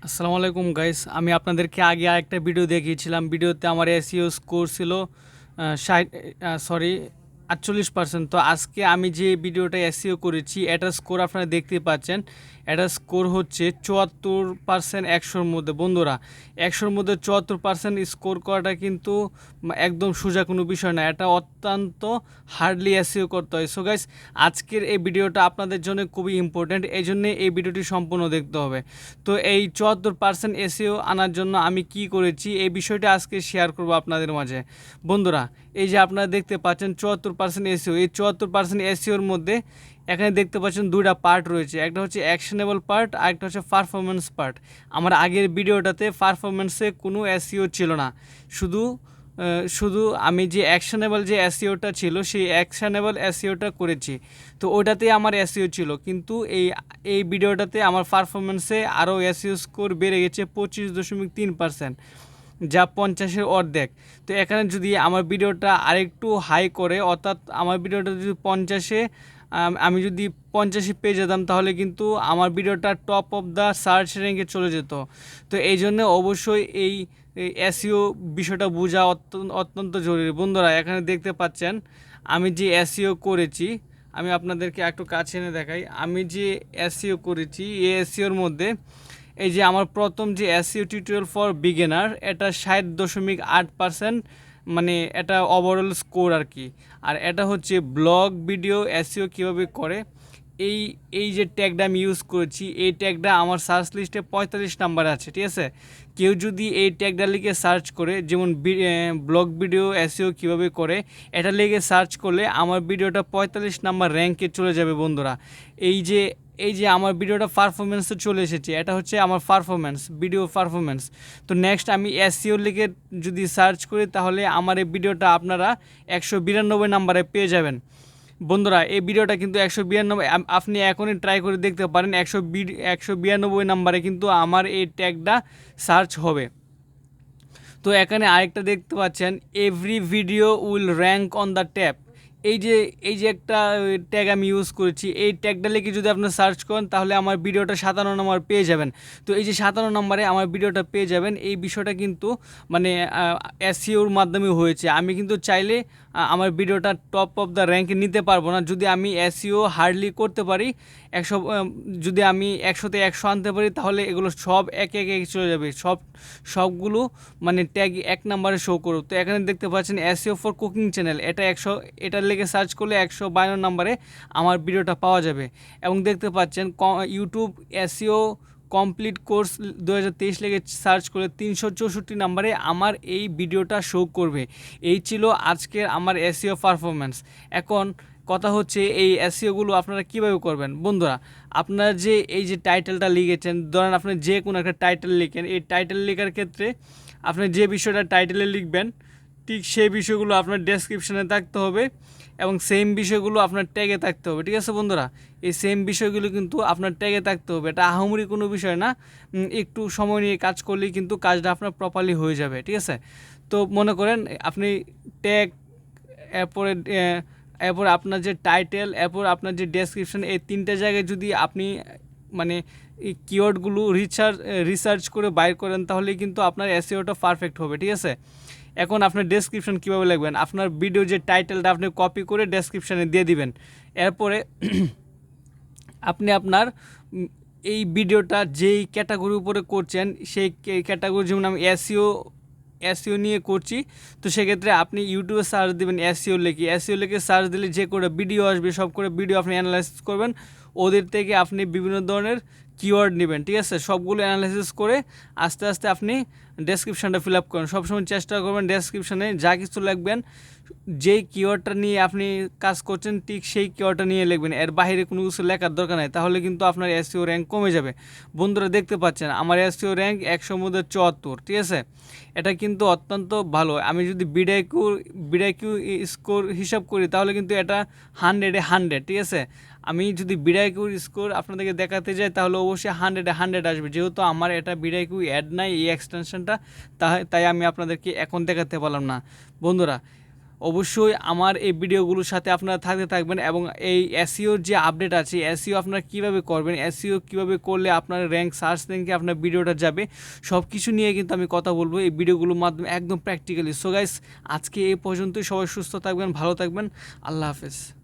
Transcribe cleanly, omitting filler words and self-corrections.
আসসালামু আলাইকুম গাইস, আমি আপনাদেরকে আগে আরেকটা ভিডিও দেখিয়েছিলাম। ভিডিওতে আমার এসইও স্কোর ছিল 48%। তো আজকে আমি যে ভিডিওটা এসইও করেছি এটার স্কোর আপনারা দেখতেই পাচ্ছেন। এটার স্কোর হচ্ছে 74%। 100-র মধ্যে বন্ধুরা, 100-র মধ্যে 74% স্কোর করাটা কিন্তু একদম সোজা কোনো বিষয় না। এটা অত্যন্ত হার্ডলি এসইও করতে হয়। সো গাইস, আজকের এই ভিডিওটা আপনাদের জন্য খুবই ইম্পর্ট্যান্ট, এই জন্য এই ভিডিওটি সম্পূর্ণ দেখতে হবে। তো এই 74% এসইও আনার জন্য আমি কি করেছি এই বিষয়টা আজকে শেয়ার করব আপনাদের মাঝে। বন্ধুরা, এই যে আপনারা দেখতে পাচ্ছেন 74% এসইও, এই 74% এসইওর মধ্যে এখানে দেখতে পাচ্ছেন দুইটা পার্ট রয়েছে। একটা হচ্ছে অ্যাকশনেবল পার্ট আর একটা হচ্ছে পারফরমেন্স পার্ট। আমার আগের ভিডিওটাতে পারফরমেন্সে কোনো এসইও ছিল না, শুধু শুধু আমি যে অ্যাকশনেবল যে এসইওটা ছিল সেই অ্যাকশনেবল এসইওটা করেছি। তো ওটাতেই আমার এসইও ছিল, কিন্তু এই ভিডিওটাতে আমার পারফরমেন্সে আরও এসইও স্কোর বেড়ে গেছে 25.3%, যা 50-এর অর্ধেক। তো এখানে যদি আমার ভিডিওটা আরেকটু হাই করে, অর্থাৎ আমার ভিডিওটা যদি 50-এ আমি যদি 50-এ পেয়ে যেতাম, তাহলে কিন্তু আমার ভিডিওটা টপ অফ দ্য সার্চ র্যাঙ্কে চলে যেত। তো এই জন্য অবশ্যই এই এসইও বিষয়টা বোঝা অত্যন্ত জরুরি। বন্ধুরা, এখানে দেখতে পাচ্ছেন আমি যে এসইও করেছি, আমি আপনাদেরকে একটু কাছে এনে দেখাই। আমি যে এসইও করেছি এই এসইওর মধ্যে এই যে আমার প্রথম যে এসইও টিউটোরিয়াল ফর বিগিনার, এটা 60.8%, মানে এটা ওভারঅল স্কোর আর কি। আর এটা হচ্ছে ব্লগ ভিডিও এসইও কীভাবে করে, এই এই যে ট্যাগটা আমি ইউজ করেছি, এই ট্যাগটা আমার সার্চ লিস্টে 45 নাম্বারে আছে। ঠিক আছে, কেউ যদি এই ট্যাগটা লিখে সার্চ করে, যেমন ব্লগ ভিডিও এসইও কীভাবে করে, এটা লিখে সার্চ করলে আমার ভিডিওটা 45 নাম্বার র্যাঙ্কে চলে যাবে। বন্ধুরা, এই যে আমার ভিডিওটা পারফরমেন্সে চলে এসেছে, এটা হচ্ছে আমার পারফরমেন্স, ভিডিও পারফরমেন্স। তো নেক্সট আমি এসইও লিখে যদি সার্চ করি, তাহলে আমার এই ভিডিওটা আপনারা 192 নাম্বারে পেয়ে যাবেন। বন্ধুরা, এই ভিডিওটা কিন্তু 192, আপনি এখনই ট্রাই করে দেখতে পারেন। 192 নাম্বারে কিন্তু আমার এই ট্যাগটা সার্চ হবে। তো এখানে আরেকটা দেখতে পাচ্ছেন, every video will rank on the tab. এই যে একটা ট্যাগ আমি ইউজ করেছি, এই ট্যাগটা লিখে যদি আপনি সার্চ করেন, তাহলে আমার ভিডিওটা 57 নম্বর পেয়ে যাবেন। তো এই যে 57 নম্বরে আমার ভিডিওটা পেয়ে যাবেন, এই বিষয়টা কিন্তু মানে এসইওর মাধ্যমে হয়েছে। আমি কিন্তু চাইলে আমার ভিডিওটা টপ অফ দ্য র্যাঙ্কে নিতে পারবো না। যদি আমি এসইও হার্ডলি করতে পারি, 100, যদি আমি 100-তে 100 আনতে পারি, তাহলে এগুলো সব একে একে চলে যাবে, সবগুলো মানে ট্যাগ 1 নম্বরে শো করুক। তো এখানে দেখতে পাচ্ছেন এসইও ফর কুকিং চ্যানেল, এটার লেগে সার্চ করলে 152 নম্বরে আমার ভিডিওটা পাওয়া যাবে। এবং দেখতে পাচ্ছেন ইউটিউব এসইও কমপ্লিট কোর্স 2023 লেগে সার্চ করে 364 নম্বরে আমার এই ভিডিওটা শো করবে। এই ছিল আজকের আমার এসইও পারফরমেন্স। এখন কথা হচ্ছে, এই এসইওগুলো আপনারা কীভাবে করবেন। বন্ধুরা, আপনারা যে এই যে টাইটেলটা লিখেছেন, ধরেন আপনি যে কোনো একটা টাইটেল লিখেন, এই টাইটেল লেখার ক্ষেত্রে আপনি যে বিষয়টা টাইটেলে লিখবেন, ঠিক সেই বিষয়গুলো আপনার ডেসক্রিপশানে থাকতে হবে, এবং সেম বিষয়গুলো আপনার ট্যাগে থাকতে হবে। ঠিক আছে বন্ধুরা, এই সেম বিষয়গুলো কিন্তু আপনার ট্যাগে থাকতে হবে। এটা আহামরি কোনো বিষয় না, একটু সময় নিয়ে কাজ করলেই কিন্তু কাজটা আপনার প্রপারলি হয়ে যাবে। ঠিক আছে, তো মনে করেন আপনি ট্যাগ, এরপরে এরপর আপনার যে টাইটেল, এরপর আপনার যে ডেসক্রিপশন, এই 3টে জায়গায় যদি আপনি মানে এই কিওয়ার্ডগুলো রিসার্চ করে বাইর করেন, তাহলে কিন্তু আপনার এসইওটা পারফেক্ট হবে। ঠিক আছে, এখন আপনার ডেসক্রিপশন কীভাবে লিখবেন, আপনার ভিডিও যে টাইটেলটা আপনি কপি করে ডেসক্রিপশানে দিয়ে দিবেন। এরপরে আপনি আপনার এই ভিডিওটা যেই ক্যাটাগরির উপরে করছেন, সেই ক্যাটাগরি, যেমন আমি এসইও নিয়ে করছি, তো সেক্ষেত্রে আপনি ইউটিউবে সার্চ দেবেন এসইও লিখে সার্চ দিলে যে করে ভিডিও আসবে, সব করে ভিডিও আপনি অ্যানালাইসিস করবেন। ওদের থেকে আপনি বিভিন্ন ধরনের কিওয়ার্ড নেবেন। ঠিক আছে, সবগুলো অ্যানালাইসিস করে আস্তে আস্তে আপনি ডেসক্রিপশানটা ফিল আপ করেন। সবসময় চেষ্টা করবেন ডেসক্রিপশানে যা কিছু লিখবেন, যেই কিওয়ার্ডটা নিয়ে আপনি কাজ করছেন, ঠিক সেই কিওয়ার্ডটা নিয়ে লিখবেন। এর বাইরে কোনো কিছু লেখার দরকার নেই, তাহলে কিন্তু আপনার এসইও র্যাঙ্ক কমে যাবে। বন্ধুরা, দেখতে পাচ্ছেন আমার এসইও র্যাঙ্ক 100-র মধ্যে 74। ঠিক আছে, এটা কিন্তু অত্যন্ত ভালো। আমি যদি বিডাইকিউ স্কোর হিসাব করি, তাহলে কিন্তু এটা 100-এ 100। ঠিক আছে, আমি যদি বিডাইকিউর স্কোর আপনাদেরকে দেখাতে যাই, তাহলে অবশ্যই 100-এ 100 আসবে। যেহেতু আমার এটা বিডাইকিউ অ্যাড নাই এই এক্সটেনশনটা, তাই আমি আপনাদেরকে এখন দেখাতে পারলাম না। বন্ধুরা, অবশ্যই আমার এই ভিডিওগুলোর সাথে আপনারা থাকতে থাকবেন এবং এই এসইওর যে আপডেট আছে, এসইও আপনারা কীভাবে করবেন, এসইও কীভাবে করলে আপনার র্যাঙ্ক সার্চ র্যাঙ্কে আপনার ভিডিওটা যাবে, সব কিছু নিয়ে কিন্তু আমি কথা বলবো এই ভিডিওগুলোর মাধ্যমে একদম প্র্যাকটিক্যালি। সো গাইস, আজকে এই পর্যন্তই। সবাই সুস্থ থাকবেন, ভালো থাকবেন, আল্লাহ হাফেজ।